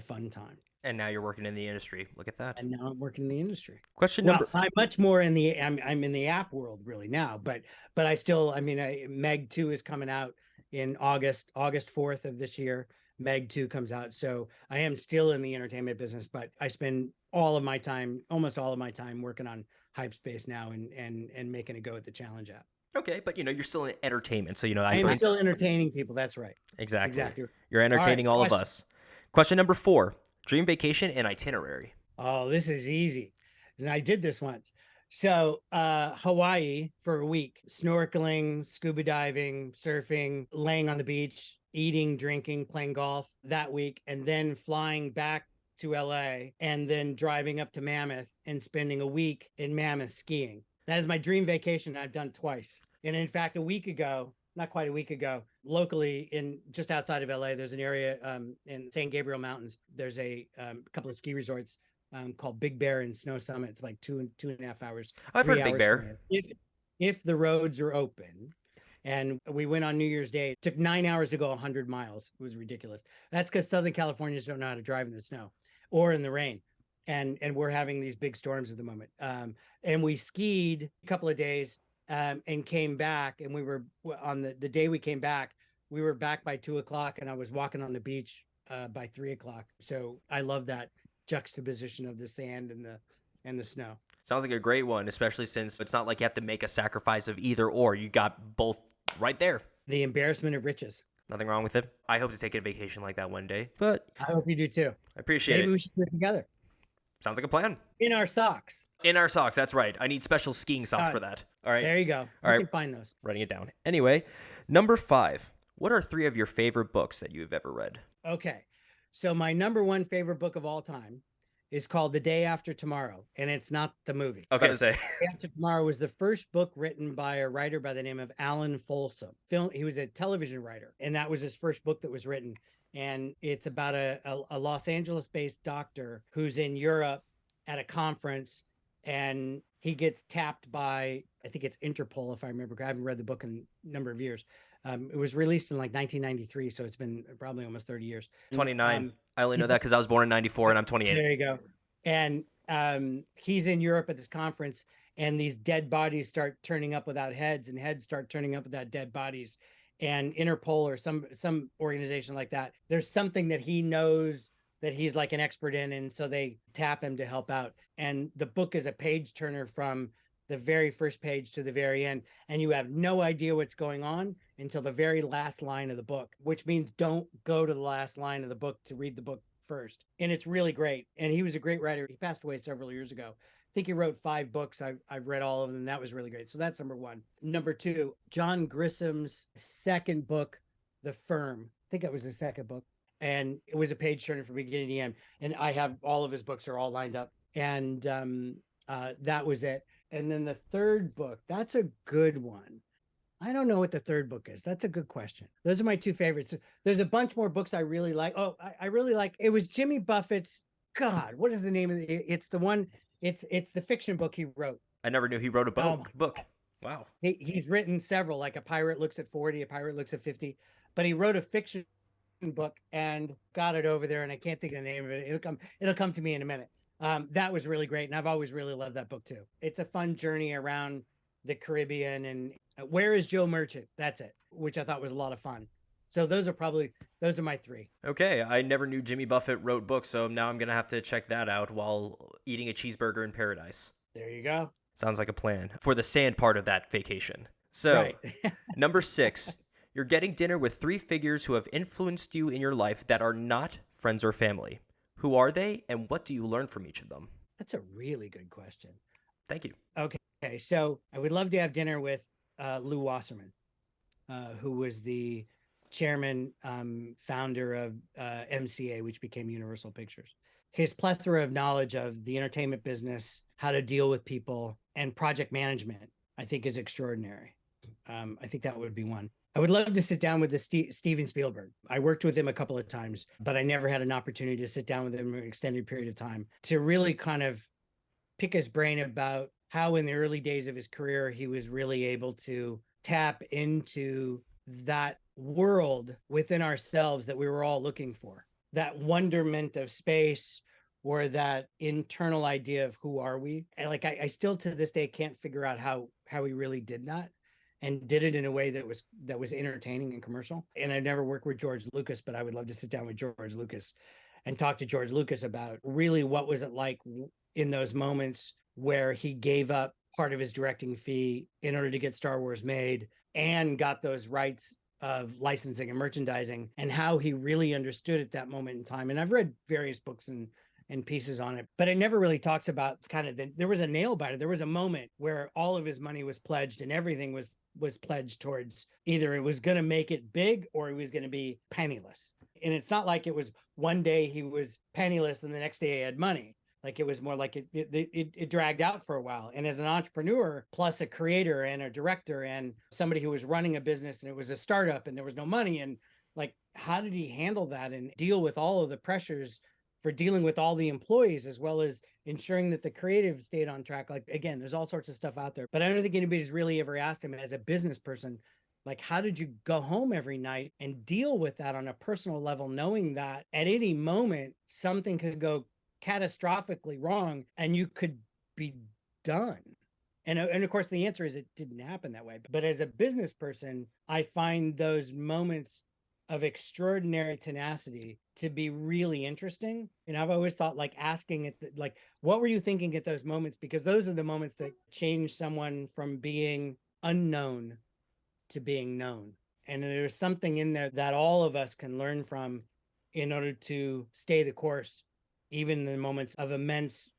fun time. And now you're working in the industry. Look at that. And now I'm working in the industry. Question number. I'm much more I'm in the app world really now, but I still, Meg 2 is coming out in August 4th of this year. Meg 2 comes out. So I am still in the entertainment business, but I spend almost all of my time working on Hypespace now and making a go at the challenge app. Okay, but you're still in entertainment, so I'm still entertaining people. That's right. Exactly. You're entertaining all of us. Question number 4. Dream vacation and itinerary. Oh, this is easy. And I did this once. So Hawaii for a week, snorkeling, scuba diving, surfing, laying on the beach, eating, drinking, playing golf that week, and then flying back to LA and then driving up to Mammoth and spending a week in Mammoth skiing. That is my dream vacation. I've done twice. And in fact, a week ago, not quite a week ago, locally in just outside of LA, there's an area in San Gabriel Mountains. There's a couple of ski resorts called Big Bear and Snow Summit. It's like 2.5 hours, I've heard 3 of Big hours from Bear. here. If the roads are open. And we went on New Year's Day. It took 9 hours to go 100 miles. It was ridiculous. That's because Southern Californians don't know how to drive in the snow or in the rain. And we're having these big storms at the moment. And we skied a couple of days and came back. And we were on the day we came back, we were back by 2 o'clock, and I was walking on the beach by 3 o'clock. So I love that juxtaposition of the sand and the snow. Sounds like a great one, especially since it's not like you have to make a sacrifice of either or. You got both right there. The embarrassment of riches. Nothing wrong with it. I hope to take a vacation like that one day, but I hope you do too. I appreciate Maybe it. we should do it together. Sounds like a plan. In our socks. In our socks, that's right. I need special skiing socks for that. All right. There you go. All right. You can find those. Writing it down. Anyway, number 5. What are 3 of your favorite books that you've ever read? Okay. So my number 1 favorite book of all time is called The Day After Tomorrow, and it's not the movie. Okay, to say. Day After Tomorrow was the first book written by a writer by the name of Alan Folsom. He was a television writer, and that was his first book that was written. And it's about a Los Angeles-based doctor who's in Europe at a conference, and he gets tapped by, I think it's Interpol, if I remember. I haven't read the book in a number of years. It was released in like 1993, so it's been probably almost 30 years. 29. I only know that because I was born in 94 and I'm 28. There you go. And he's in Europe at this conference, and these dead bodies start turning up without heads, and heads start turning up without dead bodies. And Interpol or some organization like that, there's something that he knows that he's like an expert in, and so they tap him to help out. And the book is a page turner from the very first page to the very end, and you have no idea what's going on until the very last line of the book, which means don't go to the last line of the book to read the book first. And it's really great. And he was a great writer. He passed away several years ago. I think he wrote 5 books. I've read all of them. That was really great. So that's number 1. Number 2, John Grissom's second book, The Firm. I think that was his second book. And it was a page turner from beginning to end. And I have all of his books are all lined up. And that was it. And then the third book, that's a good one. I don't know what the third book is. That's a good question. Those are my 2 favorites. There's a bunch more books I really like. Oh, I really like, it was Jimmy Buffett's, God, what is the name of it? It's the one, it's the fiction book he wrote. I never knew he wrote a book. Wow. He's written several, like A Pirate Looks at 40, A Pirate Looks at 50, but he wrote a fiction book and got it over there, and I can't think of the name of it. It'll come to me in a minute. That was really great, and I've always really loved that book too. It's a fun journey around the Caribbean, and Where is Joe Merchant? That's it, which I thought was a lot of fun. So those are my 3. Okay, I never knew Jimmy Buffett wrote books, so now I'm gonna have to check that out while eating a cheeseburger in paradise. There you go. Sounds like a plan for the sand part of that vacation. So, Right. number 6, you're getting dinner with 3 figures who have influenced you in your life that are not friends or family. Who are they, and what do you learn from each of them? That's a really good question. Thank you. Okay, so I would love to have dinner with Lou Wasserman, who was the chairman, founder of MCA, which became Universal Pictures. His plethora of knowledge of the entertainment business, how to deal with people, and project management, I think is extraordinary. I think that would be one. I would love to sit down with Steven Spielberg. I worked with him a couple of times, but I never had an opportunity to sit down with him for an extended period of time to really kind of pick his brain about how in the early days of his career, he was really able to tap into that world within ourselves that we were all looking for, that wonderment of space, or that internal idea of who are we. And like, I still to this day can't figure out how he really did that, and did it in a way that was entertaining and commercial. And I've never worked with George Lucas, but I would love to sit down with George Lucas and talk to George Lucas about really what was it like in those moments where he gave up part of his directing fee in order to get Star Wars made and got those rights of licensing and merchandising, and how he really understood at that moment in time. And I've read various books and pieces on it, but it never really talks about kind of there was a nail biter. There was a moment where all of his money was pledged and everything was pledged towards either it was going to make it big or he was going to be penniless. And it's not like it was one day he was penniless and the next day he had money. Like it was more like it dragged out for a while. And as an entrepreneur, plus a creator and a director and somebody who was running a business and it was a startup and there was no money, and like, how did he handle that and deal with all of the pressures for dealing with all the employees as well as ensuring that the creative stayed on track? Like, again, there's all sorts of stuff out there, but I don't think anybody's really ever asked him as a business person, like, how did you go home every night and deal with that on a personal level, knowing that at any moment something could go catastrophically wrong and you could be done? And of course, the answer is it didn't happen that way. But as a business person, I find those moments of extraordinary tenacity to be really interesting. And I've always thought, like, asking it, like, what were you thinking at those moments? Because those are the moments that change someone from being unknown to being known. And there's something in there that all of us can learn from in order to stay the course, even in the moments of immense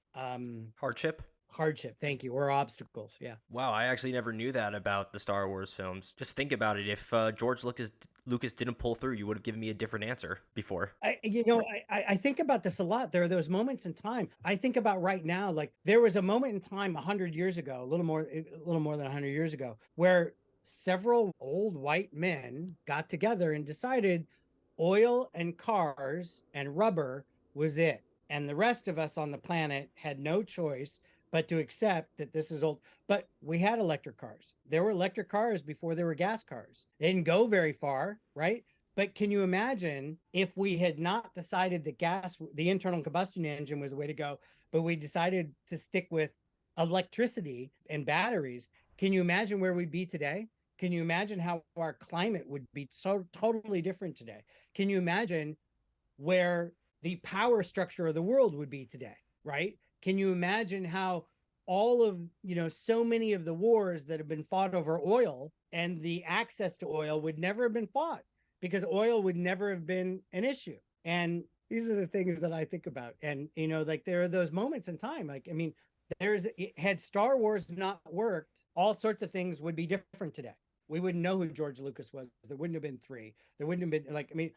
Hardship. Thank you. Or obstacles. Yeah. Wow, I actually never knew that about the Star Wars films. Just think about it. If George Lucas didn't pull through, you would have given me a different answer before. I think about this a lot. There are those moments in time. I think about right now, like there was a moment in time 100 years ago, a little more than 100 years ago, where several old white men got together and decided oil and cars and rubber was it. And the rest of us on the planet had no choice but to accept that this is old. But we had electric cars. There were electric cars before there were gas cars. They didn't go very far, right? But can you imagine if we had not decided that the internal combustion engine was the way to go, but we decided to stick with electricity and batteries? Can you imagine where we'd be today? Can you imagine how our climate would be so totally different today? Can you imagine where the power structure of the world would be today, right? Can you imagine how all of, so many of the wars that have been fought over oil and the access to oil would never have been fought because oil would never have been an issue? And these are the things that I think about. And, like there are those moments in time. Like, I mean, had Star Wars not worked, all sorts of things would be different today. We wouldn't know who George Lucas was. There wouldn't have been 3. There wouldn't have been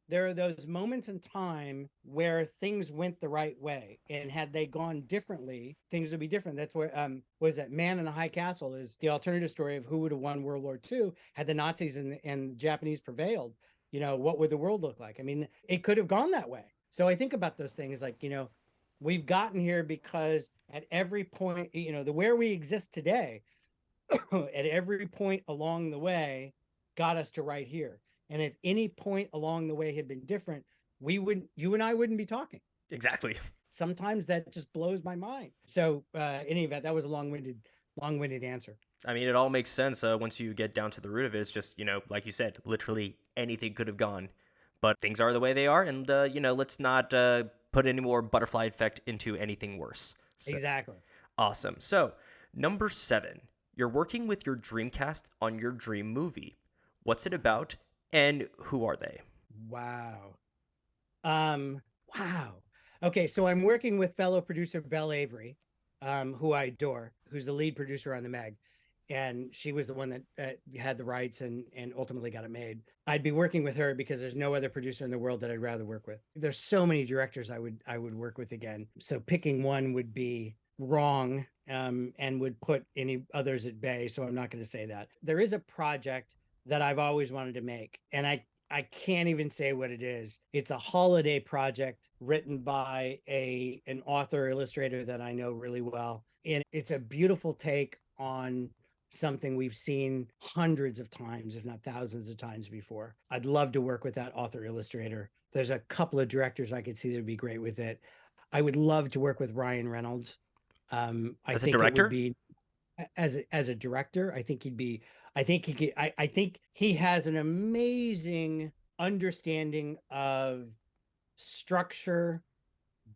there are those moments in time where things went the right way, and had they gone differently, things would be different. That's where what is that? Man in the High Castle is the alternative story of who would have won World War II had the Nazis and the Japanese prevailed. What would the world look like? I mean, it could have gone that way. So I think about those things like, we've gotten here because at every point, where we exist today, at every point along the way got us to right here. And if any point along the way had been different, you and I wouldn't be talking. Exactly. Sometimes that just blows my mind. So any event, that was a long-winded answer. I mean, it all makes sense once you get down to the root of it. It's just, like you said, literally anything could have gone. But things are the way they are. And, let's not put any more butterfly effect into anything worse. So, exactly. Awesome. So, number 7, you're working with your Dreamcast on your dream movie. What's it about? And who are they? Wow. Wow. Okay, so I'm working with fellow producer Belle Avery, who I adore, who's the lead producer on The Meg. And she was the one that had the rights and ultimately got it made. I'd be working with her because there's no other producer in the world that I'd rather work with. There's so many directors I would work with again. So picking one would be wrong and would put any others at bay. So I'm not going to say that. There is a project that I've always wanted to make, and I can't even say what it is. It's a holiday project written by an author illustrator that I know really well. And it's a beautiful take on something we've seen hundreds of times, if not thousands of times before. I'd love to work with that author illustrator. There's a couple of directors I could see that would be great with it. I would love to work with Ryan Reynolds. As a director? As a director, I think he'd be, I think he could, I think he has an amazing understanding of structure,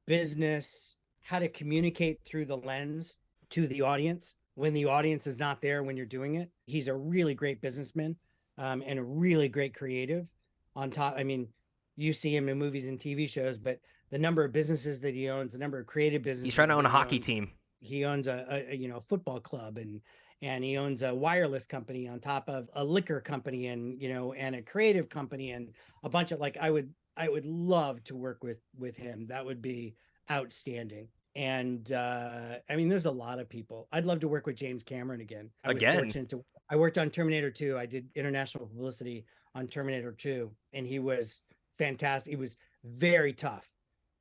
business, how to communicate through the lens to the audience when the audience is not there when you're doing it. He's a really great businessman and a really great creative on top. I mean, you see him in movies and TV shows, but the number of businesses that he owns, the number of creative businesses. He's trying to own a hockey team. He owns a football club and he owns a wireless company on top of a liquor company and and a creative company and a bunch of I would love to work with him. That would be outstanding. And I mean, there's a lot of people. I'd love to work with James Cameron again. I was Again. fortunate to. I worked on Terminator 2. I did international publicity on Terminator 2, and he was fantastic. He was very tough,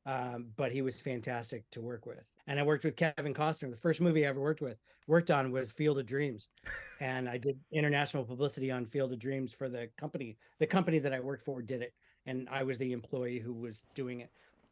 but he was fantastic to work with. And I worked with Kevin Costner. The first movie I ever worked on was Field of Dreams, and I did international publicity on Field of Dreams for the company. The company that I worked for did it, and I was the employee who was doing it.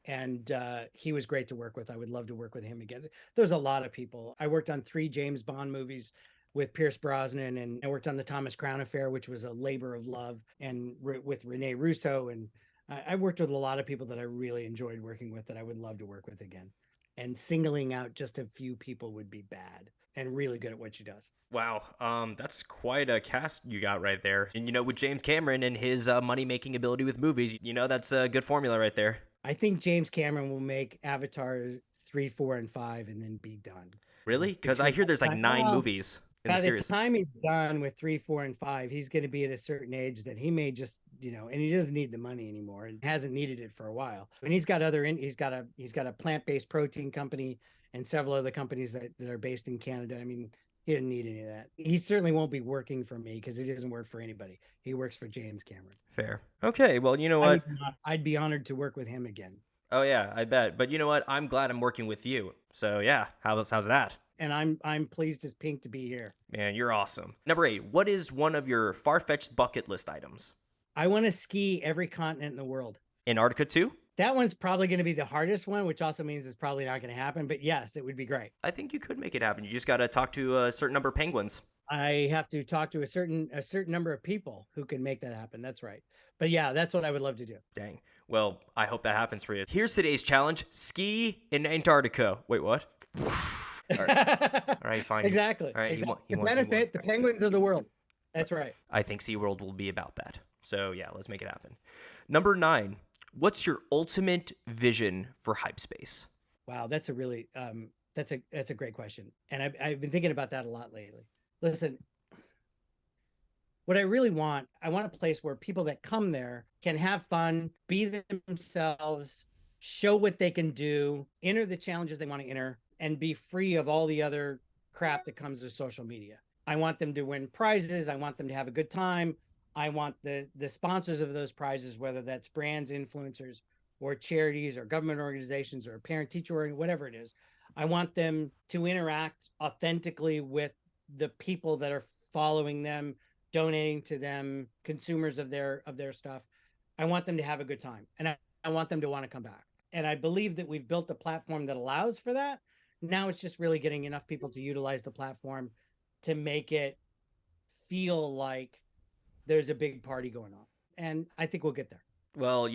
And he was great to work with. I would love to work with him again. There's a lot of people. I worked on 3 James Bond movies with Pierce Brosnan, and I worked on the Thomas Crown Affair, which was a labor of love, and with Rene Russo. And I worked with a lot of people that I really enjoyed working with that I would love to work with again. And singling out just a few people would be bad, and really good at what she does. Wow, that's quite a cast you got right there. And with James Cameron and his money-making ability with movies, that's a good formula right there. I think James Cameron will make Avatar 3, 4, and 5 and then be done. Really? Because I hear there's like 9 movies in the series. By the time he's done with 3, 4, and 5, he's going to be at a certain age that he may just, and he doesn't need the money anymore, and hasn't needed it for a while. And he's got he's got a plant-based protein company and several other companies that are based in Canada. I mean, he didn't need any of that. He certainly won't be working for me because he doesn't work for anybody. He works for James Cameron. Fair. Okay. Well, you know what? I'd be honored to work with him again. Oh yeah, I bet. But you know what? I'm glad I'm working with you. So yeah, how's that? And I'm pleased as pink to be here. Man, you're awesome. Number 8. What is one of your far-fetched bucket list items? I want to ski every continent in the world. Antarctica too? That one's probably going to be the hardest one, which also means it's probably not going to happen. But yes, it would be great. I think you could make it happen. You just got to talk to a certain number of penguins. I have to talk to a certain number of people who can make that happen. That's right. But yeah, that's what I would love to do. Dang. Well, I hope that happens for you. Here's today's challenge. Ski in Antarctica. Wait, what? All right, fine. Exactly. All right, exactly. He benefit the penguins of the world. That's right. I think SeaWorld will be about that. So yeah, let's make it happen. Number 9. What's your ultimate vision for hype space? Wow, that's a really that's a great question, and I've been thinking about that a lot lately. Listen, what I really want, I want a place where people that come there can have fun, be themselves, show what they can do, enter the challenges they want to enter, and be free of all the other crap that comes with social media. I want them to win prizes. I want them to have a good time. I want the sponsors of those prizes, whether that's brands, influencers, or charities, or government organizations, or parent-teacher, or whatever it is. I want them to interact authentically with the people that are following them, donating to them, consumers of their stuff. I want them to have a good time, and I want them to want to come back. And I believe that we've built a platform that allows for that. Now it's just really getting enough people to utilize the platform to make it feel like there's a big party going on. And I think we'll get there. Well,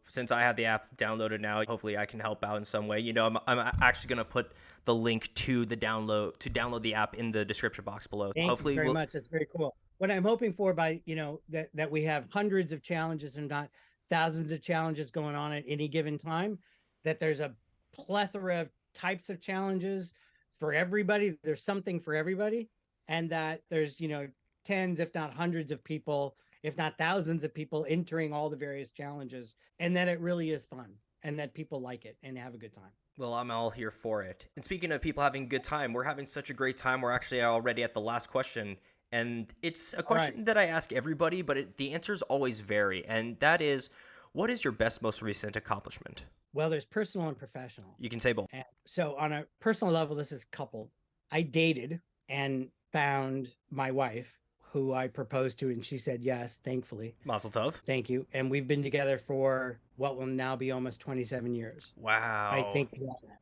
since I have the app downloaded now, hopefully I can help out in some way. I'm actually going to put the link to download the app in the description box below. Thank you very much. That's very cool. What I'm hoping for by, that we have hundreds of challenges and not thousands of challenges going on at any given time, that there's a plethora of types of challenges for everybody. There's something for everybody. And that there's, tens, if not hundreds of people, if not thousands of people entering all the various challenges, and that it really is fun and that people like it and have a good time. Well, I'm all here for it. And speaking of people having a good time, we're having such a great time. We're actually already at the last question. And it's a question that I ask everybody, but the answers always vary. And that is, what is your best, most recent accomplishment? Well, there's personal and professional. You can say both. And so on a personal level, this is coupled. I dated and found my wife, who I proposed to, and she said yes, thankfully. Mazel tov. Thank you. And we've been together for what will now be almost 27 years. Wow. I think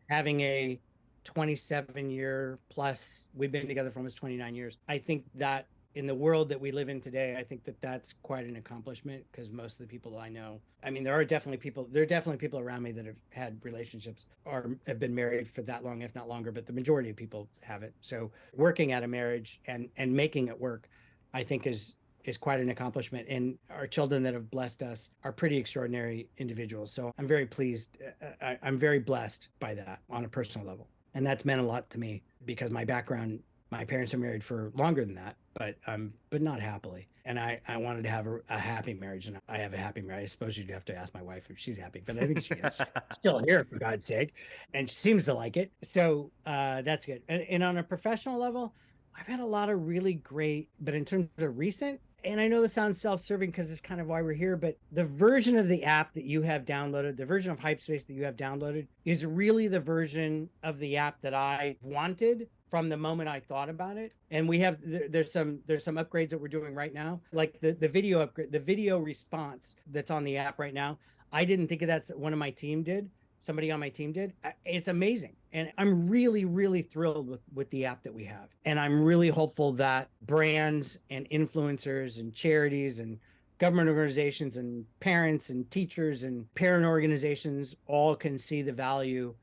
having a 27-year plus, we've been together for almost 29 years. I think that in the world that we live in today, I think that that's quite an accomplishment, because most of the people I know, I mean, there are definitely people around me that have had relationships or have been married for that long, if not longer, but the majority of people haven't. So working at a marriage and making it work, I think is quite an accomplishment. And our children that have blessed us are pretty extraordinary individuals. So I'm very pleased. I'm very blessed by that on a personal level. And that's meant a lot to me, because my background My parents are married for longer than that, but not happily. And I wanted to have a happy marriage, and I have a happy marriage. I suppose you'd have to ask my wife if she's happy, but I think she is. She's still here, for God's sake, and she seems to like it. So that's good. And on a professional level, I've had a lot of really great, but in terms of recent, and I know this sounds self-serving because it's kind of why we're here, but the version of the app that you have downloaded, the version of Hypespace that you have downloaded, is really the version of the app that I wanted from the moment I thought about it. And we have there's some upgrades that we're doing right now, like the video upgrade, the video response that's on the app right now. I didn't think of that. One of my team did. Somebody on my team did. It's amazing. And I'm really, really thrilled with the app that we have. And I'm really hopeful that brands and influencers and charities and government organizations and parents and teachers and parent organizations all can see the value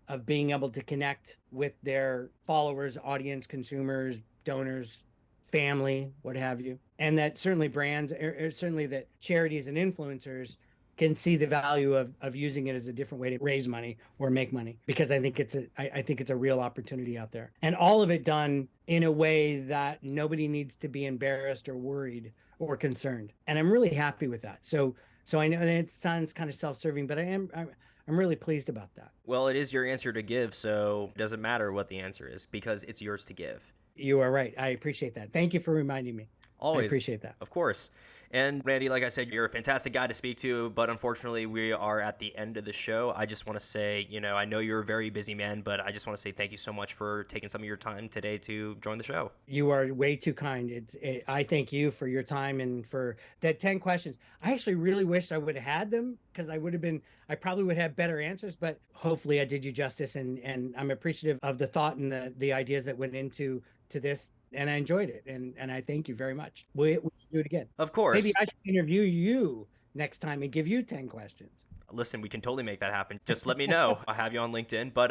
of being able to connect with their followers, audience, consumers, donors, family, what have you. And that certainly brands, or certainly that charities and influencers can see the value of using it as a different way to raise money or make money, because I think it's a real opportunity out there, and all of it done in a way that nobody needs to be embarrassed or worried or concerned. And I'm really happy with that. So I know that it sounds kind of self-serving, but I'm really pleased about that. Well, it is your answer to give, so it doesn't matter what the answer is because it's yours to give. You are right. I appreciate that. Thank you for reminding me. Always. I appreciate that. Of course. And Randy, like I said, you're a fantastic guy to speak to, but unfortunately we are at the end of the show. I just want to say, I know you're a very busy man, but I just want to say thank you so much for taking some of your time today to join the show. You are way too kind. I thank you for your time and for that 10 questions. I actually really wish I would have had them, because I probably would have better answers, but hopefully I did you justice, and I'm appreciative of the thought and the ideas that went into this. And I enjoyed it, and I thank you very much. We should do it again. Of course. Maybe I should interview you next time and give you 10 questions. Listen, we can totally make that happen. Just let me know. I'll have you on LinkedIn. But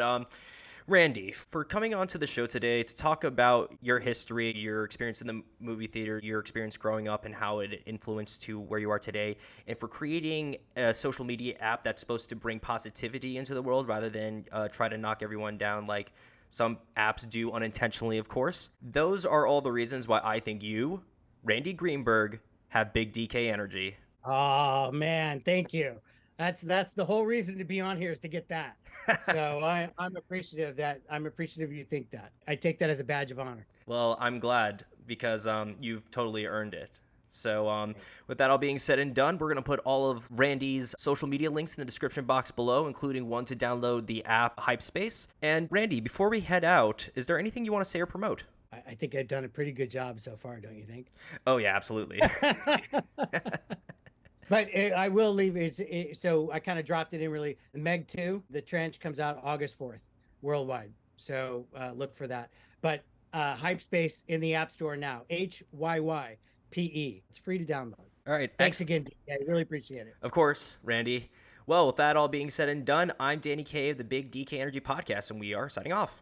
Randy, for coming on to the show today to talk about your history, your experience in the movie theater, your experience growing up and how it influenced to where you are today, and for creating a social media app that's supposed to bring positivity into the world rather than try to knock everyone down like some apps do unintentionally, of course. Those are all the reasons why I think you, Randy Greenberg, have big DK energy. Oh man, thank you. That's the whole reason to be on here, is to get that. So I'm appreciative you think that. I take that as a badge of honor. Well, I'm glad, because you've totally earned it. So with that all being said and done, we're going to put all of Randy's social media links in the description box below, including one to download the app Hypespace. And Randy, before we head out, is there anything you want to say or promote? I think I've done a pretty good job so far, don't you think? Oh, yeah, absolutely. But I will leave it. So I kind of dropped it in really. Meg 2, The Trench, comes out August 4th worldwide. So look for that. But Hypespace in the App Store now. HYYPE. It's free to download. All right. Thanks again. I really appreciate it. Of course, Randy. Well, with that all being said and done, I'm Danny K of the Big DK Energy Podcast, and we are signing off.